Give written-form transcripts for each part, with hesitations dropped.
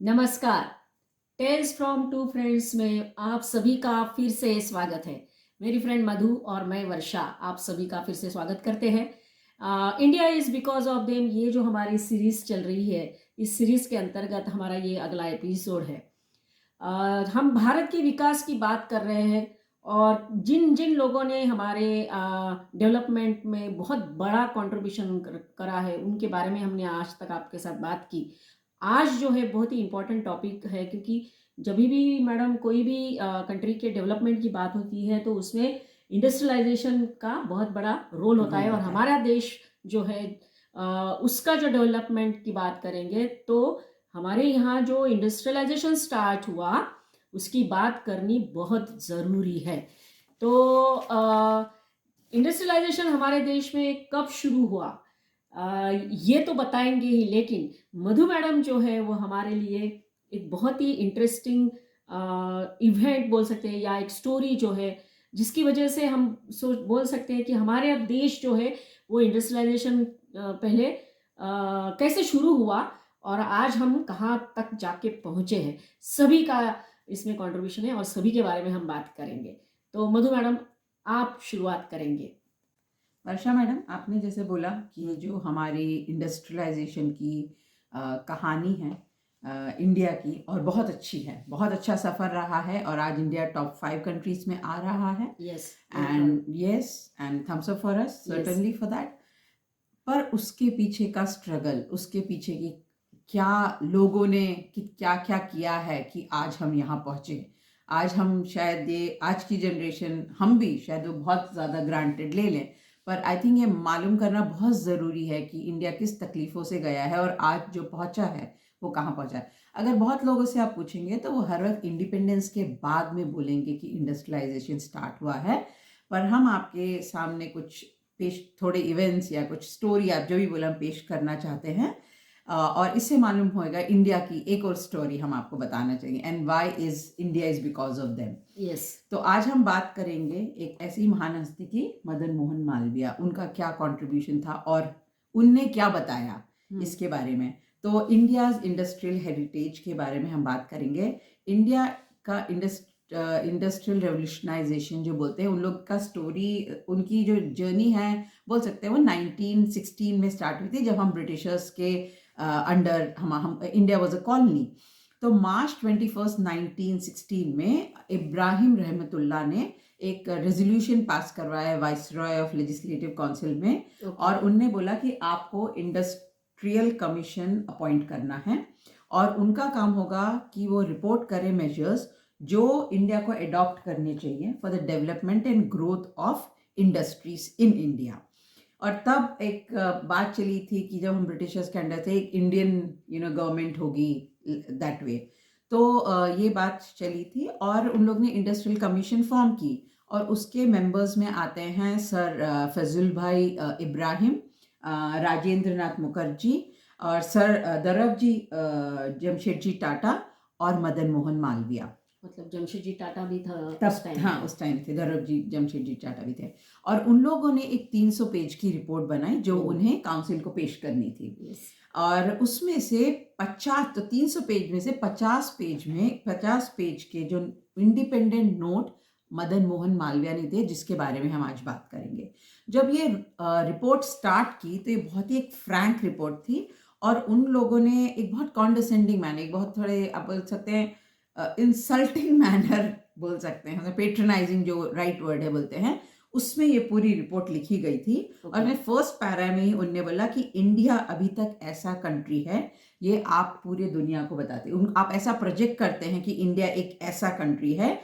नमस्कार। Tales from to friends में आप सभी का फिर से स्वागत है। मेरी फ्रेंड मधु और मैं वर्षा आप सभी का फिर से स्वागत करते हैं। India is because of them, ये जो हमारी सीरीज चल रही है, इस सीरीज के अंतर्गत हमारा ये अगला एपिसोड है। हम भारत के विकास की बात कर रहे हैं और जिन जिन लोगों ने हमारे डेवलपमेंट में बहुत बड़ा कंट्रीब्यूशन करा है उनके बारे में हमने आज तक आपके साथ बात की। आज जो है बहुत ही इम्पोर्टेंट टॉपिक है, क्योंकि जब भी मैडम कोई भी कंट्री के डेवलपमेंट की बात होती है तो उसमें इंडस्ट्रियलाइजेशन का बहुत बड़ा रोल होता है। और हमारा देश जो है उसका जो डेवलपमेंट की बात करेंगे तो हमारे यहाँ जो इंडस्ट्रियलाइजेशन स्टार्ट हुआ उसकी बात करनी बहुत ज़रूरी है। तो इंडस्ट्रियलाइजेशन हमारे देश में कब शुरू हुआ ये तो बताएंगे ही, लेकिन मधु मैडम जो है वो हमारे लिए एक बहुत ही इंटरेस्टिंग इवेंट बोल सकते हैं या एक स्टोरी जो है जिसकी वजह से हम बोल सकते हैं कि हमारे अब देश जो है वो इंडस्ट्रियलाइजेशन पहले कैसे शुरू हुआ और आज हम कहाँ तक जाके पहुँचे हैं, सभी का इसमें कंट्रीब्यूशन है और सभी के बारे में हम बात करेंगे। तो मधु मैडम आप शुरुआत करेंगे। वर्षा मैडम, आपने जैसे बोला कि जो हमारी इंडस्ट्रियलाइजेशन की कहानी है इंडिया की, और बहुत अच्छी है, बहुत अच्छा सफ़र रहा है और आज इंडिया टॉप 5 कंट्रीज में आ रहा है। And thumbs up for us, certainly for that. पर उसके पीछे का स्ट्रगल, उसके पीछे की क्या लोगों ने क्या क्या किया है कि आज हम यहाँ पहुँचे। आज हम शायद ये आज की जनरेशन, हम भी शायद वो बहुत ज़्यादा ग्रांटेड ले लें, पर आई थिंक ये मालूम करना बहुत ज़रूरी है कि इंडिया किस तकलीफ़ों से गया है और आज जो पहुंचा है वो कहाँ पहुंचा है। अगर बहुत लोगों से आप पूछेंगे तो वो हर वक्त इंडिपेंडेंस के बाद में बोलेंगे कि इंडस्ट्रियलाइजेशन स्टार्ट हुआ है, पर हम आपके सामने कुछ थोड़े इवेंट्स या कुछ स्टोरी, आप जो भी बोला, हम पेश करना चाहते हैं। और इससे मालूम होएगा इंडिया की एक और स्टोरी हम आपको बताना चाहिए, and why is India is because of them. तो आज हम बात करेंगे एक ऐसी महान हस्ती की, मदन मोहन मालवीय। उनका क्या कंट्रीब्यूशन था और उनने क्या बताया इसके बारे में। तो इंडियाज इंडस्ट्रियल हेरिटेज के बारे में हम बात करेंगे। इंडिया का इंडस्ट्रियल रेवोल्यूशनाइजेशन जो बोलते हैं, उन लोग का स्टोरी, उनकी जो जर्नी है बोल सकते हैं, वो 1916 में स्टार्ट हुई थी, जब हम ब्रिटिशर्स के अंडर हम इंडिया वाज अ कॉलोनी। तो मार्च 21 1916 में इब्राहिम रहमतुल्लाह ने एक रेजोल्यूशन पास करवाया वाइसरॉय ऑफ लेजिस्लेटिव काउंसिल में। और उनने बोला कि आपको इंडस्ट्रियल कमीशन अपॉइंट करना है और उनका काम होगा कि वो रिपोर्ट करे मेजर्स जो इंडिया को अडॉप्ट करने चाहिए for the development and growth of industries in India. और तब एक बात चली थी कि जब हम ब्रिटिशर्स के अंडर थे, एक इंडियन गवर्नमेंट होगी दैट वे। तो ये बात चली थी और उन लोग ने इंडस्ट्रियल कमीशन फॉर्म की और उसके मेंबर्स में आते हैं सर फजल भाई इब्राहिम, राजेंद्र नाथ मुखर्जी और सर दरबजी जमशेदजी टाटा और मदन मोहन मालवीय। मतलब जमशेदजी टाटा भी था उस टाइम? हाँ, उस टाइम थे, दरबजी जमशेदजी टाटा भी थे। और उन लोगों ने एक 300 पेज की रिपोर्ट बनाई जो उन्हें काउंसिल को पेश करनी थी। और उसमें से 50, तो 300 पेज में से 50 पेज के जो इंडिपेंडेंट नोट मदन मोहन मालवीय ने दिए, जिसके बारे में हम आज बात करेंगे। जब ये रिपोर्ट स्टार्ट की तो ये बहुत ही एक फ्रैंक रिपोर्ट थी और उन लोगों ने एक बहुत कॉन्डेसेंडिंग मैनर, एक बहुत थोड़े आप बोल सकते हैं इंसल्टिंग मैनर बोल सकते हैं, मतलब पेट्रनाइजिंग जो राइट वर्ड है बोलते हैं, उसमें ये पूरी रिपोर्ट लिखी गई थी। और मैं फर्स्ट पैरा में ही उनने बोला कि इंडिया अभी तक ऐसा कंट्री है, ये आप पूरे दुनिया को बताते हैं, आप ऐसा प्रोजेक्ट करते हैं कि इंडिया एक ऐसा कंट्री है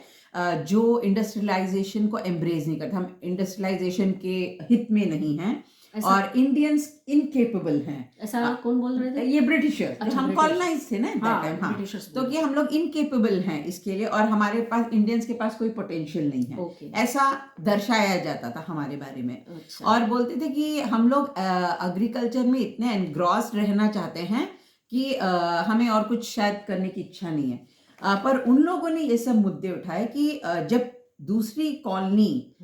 जो इंडस्ट्रियलाइजेशन को एम्ब्रेस नहीं करता, हम इंडस्ट्रियलाइजेशन के हित में नहीं हैं और इंडियंस इनकेपेबल हैं। ऐसा कौन बोल रहे थे? ये ब्रिटिशर्स। अच्छा, हम कॉलोनाइज थे ना टाइम। हाँ, तो कि हम लोग इनकेपेबल हैं इसके लिए और हमारे पास, इंडियंस के पास कोई पोटेंशियल नहीं है, ऐसा दर्शाया जाता था हमारे बारे में। अच्छा। और बोलते थे कि हम लोग एग्रीकल्चर में इतने एनग्रॉस्ड रहना चाहते हैं कि हमें और कुछ शायद करने की इच्छा नहीं है। पर उन लोगों ने ये सब मुद्दे उठाए कि जब दूसरी कॉलोनी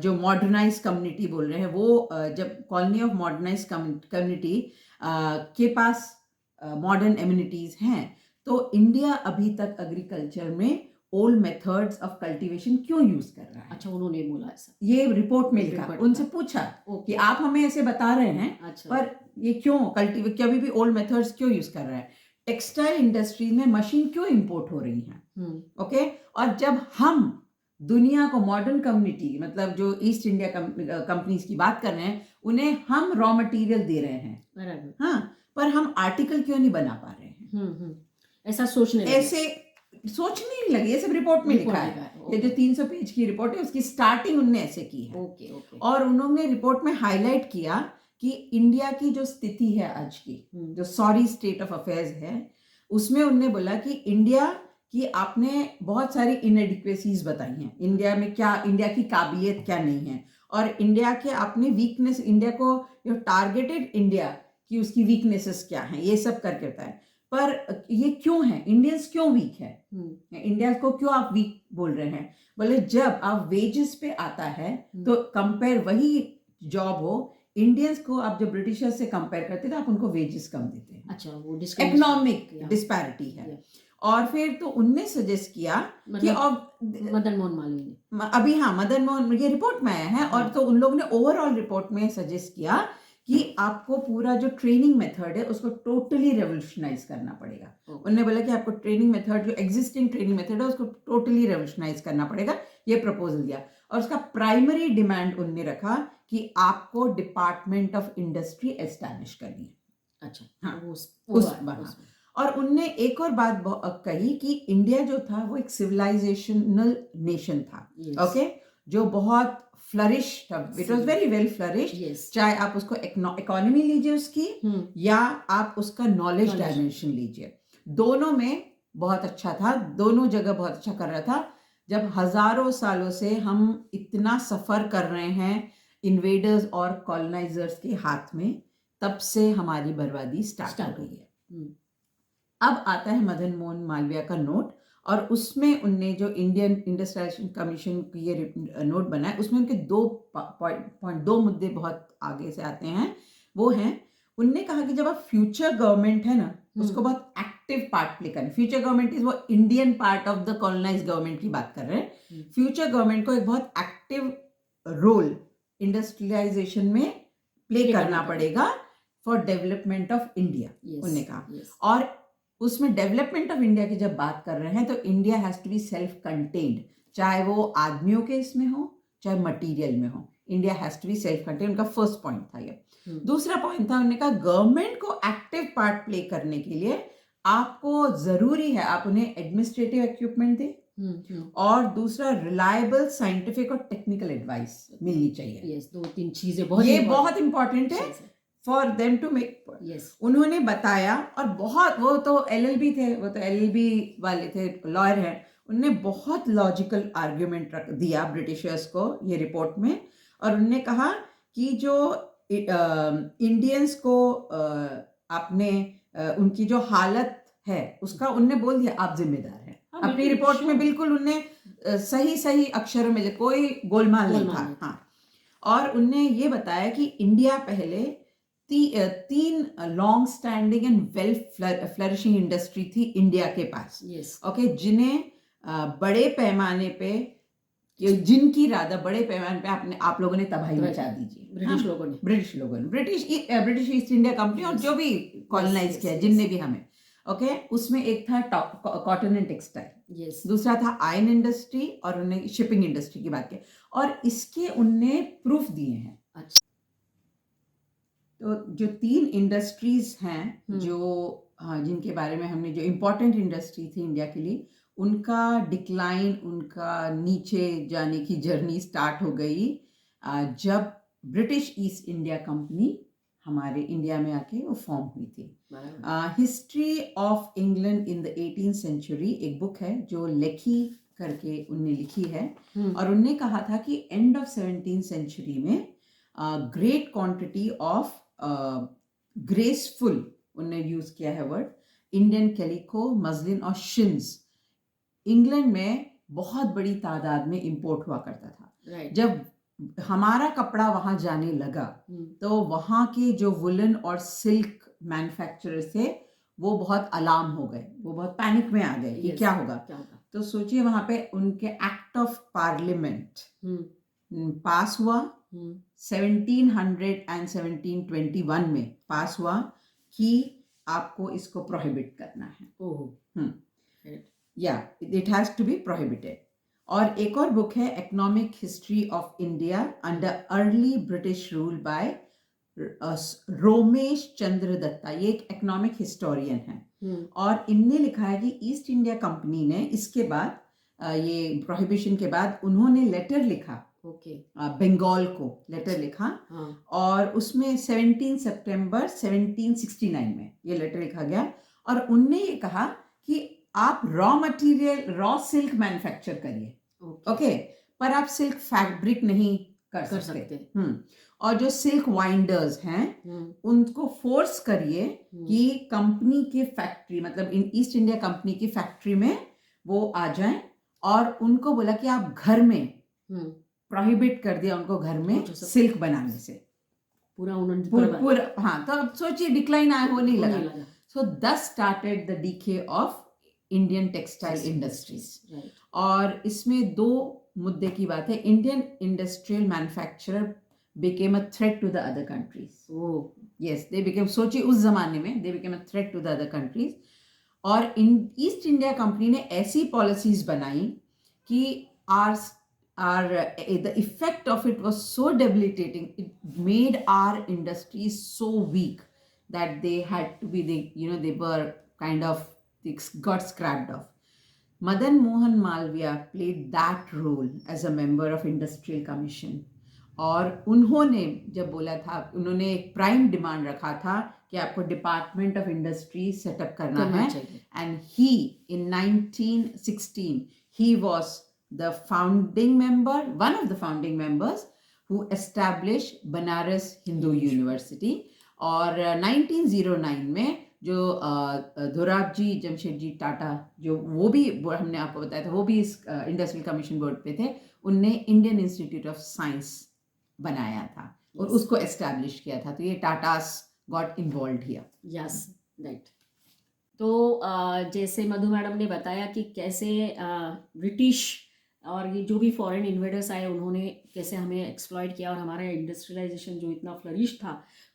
जो मॉडर्नाइज कम्युनिटी बोल रहे हैं, वो जब कॉलोनी ऑफ मॉडर्नाइज कम्युनिटी के पास मॉडर्न एम्यूनिटीज हैं, तो इंडिया अभी तक एग्रीकल्चर में ओल्ड मेथड्स ऑफ कल्टीवेशन क्यों यूज कर रहा है? अच्छा, उन्होंने बोला ऐसा। ये रिपोर्ट में लिखा, रिपोर्ट उनसे का। पूछा कि ओके। आप हमें ऐसे बता रहे हैं अच्छा। पर ये क्यों कल्टीवेट कभी भी ओल्ड मेथड्स क्यों यूज कर रहा है? टेक्सटाइल इंडस्ट्री में मशीन क्यों इंपोर्ट हो रही हैं? ओके। और जब हम दुनिया को मॉडर्न कम्युनिटी मतलब जो ईस्ट इंडिया कंपनीज की बात कर रहे हैं, उन्हें हम रॉ मटेरियल दे रहे हैं, बराबर। हाँ, पर हम आर्टिकल क्यों नहीं बना पा रहे हैं? ऐसा सोचने लगे। ऐसे सोचने नहीं लगे, ये सब रिपोर्ट में लिखा है। ये जो 300 पेज की रिपोर्ट है उसकी स्टार्टिंग उनने ऐसे की है। Okay okay. और उन्होंने रिपोर्ट में हाईलाइट किया कि इंडिया की जो स्थिति है आज की, जो सॉरी स्टेट ऑफ अफेयर्स है, उसमें उन्होंने बोला कि इंडिया की आपने बहुत सारी इनएडिक्वेसीज बताई हैं। इंडिया में क्या, इंडिया की काबिलियत क्या नहीं है, और इंडिया के आपने वीकनेस, इंडिया को जो टारगेटेड इंडिया की उसकी वीकनेसेस क्या हैं, ये सब करके बताया। पर ये क्यों है, इंडियंस क्यों वीक है, इंडिया को क्यों आप वीक बोल रहे हैं? बोले जब आप वेजेस पे आता है तो कंपेयर, वही जॉब हो, इंडियंस को आप जब ब्रिटिशर्स से कंपेयर करते हैं तो आप उनको वेजेस कम देते हैं। अच्छा, वो इकोनॉमिक डिस्पैरिटी है। और फिर तो उनने सजेस्ट किया कि मदन मोहन मालवीय ने अभी, हाँ, मदन मोहन, ये रिपोर्ट में आया है। और तो उन लोगों ने ओवरऑल रिपोर्ट में सजेस्ट किया कि आपको पूरा जो ट्रेनिंग मेथड है उसको टोटली रेवोल्यूशनाइज करना पड़ेगा। उन्होंने बोला कि आपको ट्रेनिंग मेथड, जो एग्जिस्टिंग ट्रेनिंग मेथड है उसको टोटली रेवोल्यूशनाइज करना पड़ेगा। ये प्रपोजल दिया और उसका प्राइमरी डिमांड उन्होंने रखा कि आपको डिपार्टमेंट ऑफ इंडस्ट्री एस्टैब्लिश करनी है। अच्छा, हाँ, उस और उनने एक और बात कही कि इंडिया जो था वो एक सिविलाइजेशनल नेशन था। ओके, जो बहुत फ्लरिश था, it was very well flourish. चाहे आप उसको इकोनॉमी लीजिए उसकी, या आप उसका नॉलेज डायमेंशन लीजिए, दोनों में बहुत अच्छा था, दोनों जगह बहुत अच्छा कर रहा था। जब हजारों सालों से हम इतना सफर कर रहे हैं इन्वेडर्स और कॉलोनाइजर्स के हाथ में, तब से हमारी बर्बादी स्टार्ट हो गई है। अब आता है मदन मोहन मालवीय का नोट, और उसमें उनने जो इंडियन इंडस्ट्रियलाइजेशन कमीशन की ये नोट बनाया, उसमें उनके दो मुद्दे बहुत आगे से आते हैं। वो हैं, उनने कहा कि जब आप फ्यूचर गवर्नमेंट है ना, उसको बहुत एक्टिव पार्ट प्ले करना। फ्यूचर गवर्नमेंट इज वो Indian part of the colonised government की बात कर रहे हैं। फ्यूचर गवर्नमेंट को एक बहुत एक्टिव रोल इंडस्ट्रियलाइजेशन में प्ले करना पड़ेगा फॉर डेवलपमेंट ऑफ इंडिया, उन्होंने कहा। और उसमें डेवलपमेंट ऑफ इंडिया की जब बात कर रहे हैं तो India has to be self contained, चाहे वो आदमियों के इसमें हो चाहे मटेरियल में हो, India has to be self contained. उनका फर्स्ट पॉइंट था ये। दूसरा पॉइंट था, उन्होंने कहा गवर्नमेंट को एक्टिव पार्ट प्ले करने के लिए आपको जरूरी है आप उन्हें एडमिनिस्ट्रेटिव इक्विपमेंट दें, और दूसरा रिलायबल साइंटिफिक और टेक्निकल एडवाइस मिलनी चाहिए। दो तीन चीजें बहुत इंपॉर्टेंट है फॉर देम टू मेक। उन्होंने बताया, और बहुत, वो तो एलएलबी थे, वो तो एलएलबी वाले थे, लॉयर हैं, उन्होंने बहुत लॉजिकल आर्ग्यूमेंट दिया ब्रिटिशर्स को ये रिपोर्ट में। और उन्होंने कहा कि जो इंडियंस को आपने उनकी जो हालत है उसका उनने बोल दिया आप जिम्मेदार हैं। अपनी रिपोर्ट में बिल्कुल उनने सही अक्षरों में, कोई गोलमाल नहीं था। हाँ, और उनने ये बताया कि इंडिया पहले तीन long standing and well flourishing industry थी इंडिया के पास। ओके, जिन्हें बड़े पैमाने पे, जिनकी राधा बड़े पैमाने पे आप लोगों ने तबाही मचा दीजिए, ब्रिटिश लोगों ने, ब्रिटिश ईस्ट इंडिया कंपनी और जो भी कॉलोनाइज किया, जिनने भी हमें। ओके, उसमें एक था कॉटन एंड टेक्सटाइल, दूसरा था आयरन इंडस्ट्री, और उन्हें शिपिंग इंडस्ट्री की बात की, और इसके उनने प्रूफ दिए हैं। तो जो 3 इंडस्ट्रीज हैं जो, हाँ, जिनके बारे में हमने, जो इम्पोर्टेंट इंडस्ट्री थी इंडिया के लिए, उनका डिक्लाइन, उनका नीचे जाने की जर्नी स्टार्ट हो गई जब ब्रिटिश ईस्ट इंडिया कंपनी हमारे इंडिया में आके वो फॉर्म हुई थी। History of England in the 18th century एक बुक है जो लेखी करके उनने लिखी है, और उनने कहा था कि एंड ऑफ 17th सेंचुरी में ग्रेट क्वांटिटी ऑफ ग्रेसफुल, उन्होंने यूज किया है वर्ड, इंडियन कैलिको, मजलिन और शिन्स इंग्लैंड में बहुत बड़ी तादाद में इंपोर्ट हुआ करता था। जब हमारा कपड़ा वहां जाने लगा तो वहां के जो वुलन और सिल्क मैन्युफैक्चरर्स थे वो बहुत अलार्म हो गए, वो बहुत पैनिक में आ गए कि Yes, क्या होगा। क्या होगा? तो सोचिए वहां पे उनके एक्ट ऑफ पार्लियामेंट पास हुआ, हम्म 1700 एंड 1721 में पास हुआ कि आपको इसको प्रोहिबिट करना है। Oh right. या it has to be prohibited. और एक और बुक है economic history of India under early British rule by Romesh Chandra Dutta. ये एक इकोनॉमिक हिस्टोरियन है और इनने लिखा है कि ईस्ट इंडिया कंपनी ने इसके बाद ये प्रोहिबिशन के बाद उन्होंने लेटर लिखा ओके बंगाल को, लेटर लिखा हाँ और उसमें 17 सितंबर 1769 में ये लेटर लिखा गया और उनने ये कहा कि आप raw material, raw silk manufacture करिए, ओके, पर आप सिल्क फैब्रिक नहीं कर सकते। और जो सिल्क वाइंडर्स हैं उनको फोर्स करिए कि कंपनी के फैक्ट्री, मतलब ईस्ट इंडिया कंपनी की फैक्ट्री में वो आ जाएं और उनको बोला कि आप घर में प्रोहिबिट कर दिया उनको घर में सिल्क बनाने से। पूरा उन्होंने हाँ, तो अब सोचिए डिक्लाइन आया होने लगा। सो दस started the DK of Indian textile industries. और इसमें दो मुद्दे की बात है। Indian industrial manufacturer became a threat to the other countries. Oh. Yes, they became, सोचिए उस जमाने में they became a threat to the other countries. और ईस्ट इंडिया कंपनी ने ऐसी पॉलिसीज बनाई कि the effect of it was so debilitating. It made our industries so weak that they had to be, they were kind of, they got scrapped off. Madan Mohan Malviya played that role as a member of Industrial Commission. और उन्होंने जब बोला था, उन्होंने एक prime demand रखा था कि आपको डिपार्टमेंट ऑफ इंडस्ट्री सेटअप करना है। And he in 1916 he was the founding member, one of the founding members who establish Banaras Hindu university. और 1909 में जो दोराबजी जमशेदजी टाटा, जो वो भी हमने आपको बताया था, वो भी इस इंडस्ट्रियल कमीशन बोर्ड पे थे, उनने इंडियन इंस्टीट्यूट ऑफ साइंस बनाया था और उसको एस्टैब्लिश किया था। तो ये Tatas got involved here. Yes right. तो जैसे मधु मैडम ने बताया कि कैसे ब्रिटिश और ये जो भी फॉरेन इन्वेडर्स आए उन्होंने कैसे हमें एक्सप्लॉइट किया और हमारा इंडस्ट्रियलाइजेशन जो इतना फ्लरिश था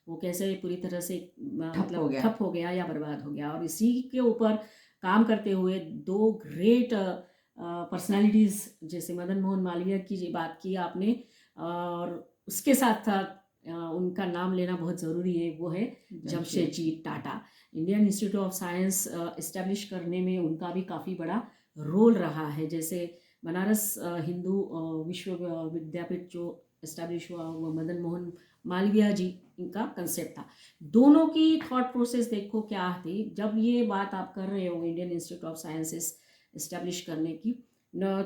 वो कैसे पूरी तरह से मतलब ठप हो गया या बर्बाद हो गया। और इसी के ऊपर काम करते हुए दो ग्रेट पर्सनालिटीज़, जैसे मदन मोहन मालवीय की बात की आपने, और उसके साथ साथ उनका नाम लेना बहुत ज़रूरी है, वो है Jamshedji Tata. Indian Institute of Science establish करने में उनका भी काफ़ी बड़ा रोल रहा है। जैसे बनारस हिंदू विश्वविद्यापीठ जो इस्टेब्लिश हुआ वो मदन मोहन मालवीय जी इनका कंसेप्ट था। दोनों की थॉट प्रोसेस देखो क्या थी। जब ये बात आप कर रहे हो Indian Institute of sciences establish करने की,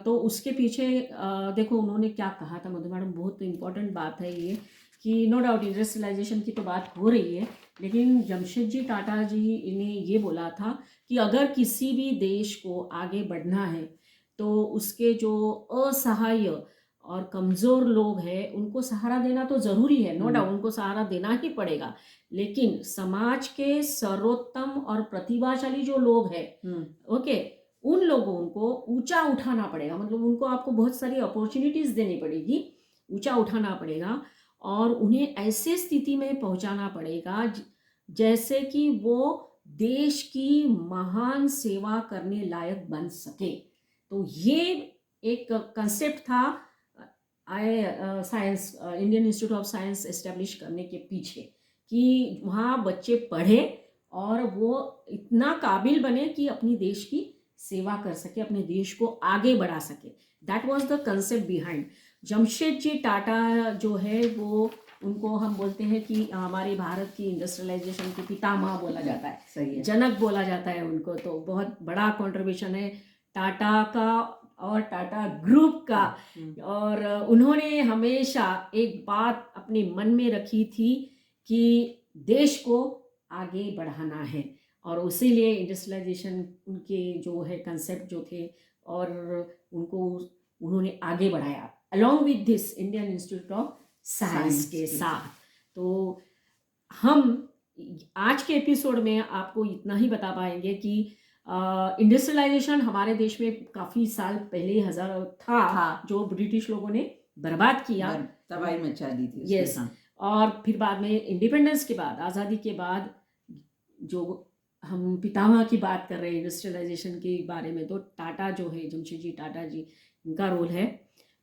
तो उसके पीछे देखो उन्होंने क्या कहा था मधु मैडम, बहुत इम्पॉर्टेंट बात है ये कि नो डाउट इंडस्ट्रियलाइजेशन की तो बात हो रही है, लेकिन जमशेदजी टाटा जी ने ये बोला था कि अगर किसी भी देश को आगे बढ़ना है तो उसके जो असहाय और कमज़ोर लोग हैं उनको सहारा देना तो ज़रूरी है, नो डाउट उनको सहारा देना ही पड़ेगा, लेकिन समाज के सर्वोत्तम और प्रतिभाशाली जो लोग हैं ओके, उन लोगों को ऊंचा उठाना पड़ेगा। मतलब उनको आपको बहुत सारी अपॉर्चुनिटीज़ देनी पड़ेगी, ऊंचा उठाना पड़ेगा और उन्हें ऐसे स्थिति में पहुंचाना पड़ेगा जैसे कि वो देश की महान सेवा करने लायक बन सके। तो ये एक कंसेप्ट था science Indian Institute of science establish करने के पीछे, कि वहाँ बच्चे पढ़े और वो इतना काबिल बने कि अपनी देश की सेवा कर सके, अपने देश को आगे बढ़ा सके। That was the concept behind. Jamshedji Tata जो है वो, उनको हम बोलते हैं कि हमारे भारत की इंडस्ट्रियलाइजेशन के पितामह बोला जाता है, सही है, जनक बोला जाता है उनको। तो बहुत बड़ा कंट्रीब्यूशन है टाटा का और टाटा ग्रुप का। और उन्होंने हमेशा एक बात अपने मन में रखी थी कि देश को आगे बढ़ाना है, और उसीलिए इंडस्ट्रियलाइजेशन उनके जो है कंसेप्ट जो थे और उनको उन्होंने आगे बढ़ाया along with this Indian Institute of science के साथ। तो हम आज के एपिसोड में आपको इतना ही बता पाएंगे कि इंडस्ट्रियलाइजेशन हमारे देश में काफ़ी साल पहले हजार था, जो ब्रिटिश लोगों ने बर्बाद किया, तबाही मचा दी थी उसने, यस। और फिर बाद में इंडिपेंडेंस के बाद, आज़ादी के बाद, जो हम पितामह की बात कर रहे हैं इंडस्ट्रियलाइजेशन के बारे में, तो टाटा जो है, जमशेदजी टाटा जी, इनका रोल है।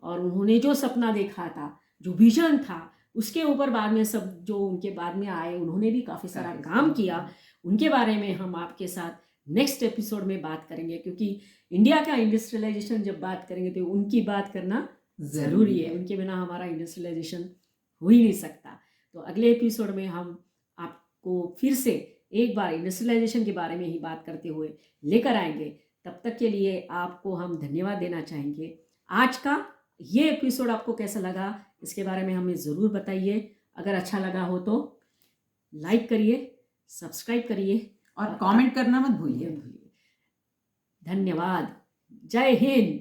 और उन्होंने जो सपना देखा था, जो विजन था, उसके ऊपर बाद में सब जो उनके बाद में आए, उन्होंने भी काफ़ी सारा काम किया। उनके बारे में हम आपके साथ नेक्स्ट एपिसोड में बात करेंगे, क्योंकि इंडिया का इंडस्ट्रियलाइजेशन जब बात करेंगे तो उनकी बात करना ज़रूरी है। उनके बिना हमारा इंडस्ट्रियलाइजेशन हो ही नहीं सकता। तो अगले एपिसोड में हम आपको फिर से एक बार इंडस्ट्रियलाइजेशन के बारे में ही बात करते हुए लेकर आएंगे। तब तक के लिए आपको हम धन्यवाद देना चाहेंगे। आज का ये एपिसोड आपको कैसा लगा, इसके बारे में हमें ज़रूर बताइए। अगर अच्छा लगा हो तो लाइक करिए, सब्सक्राइब करिए और कमेंट करना मत भूलिए। धन्यवाद। जय हिंद।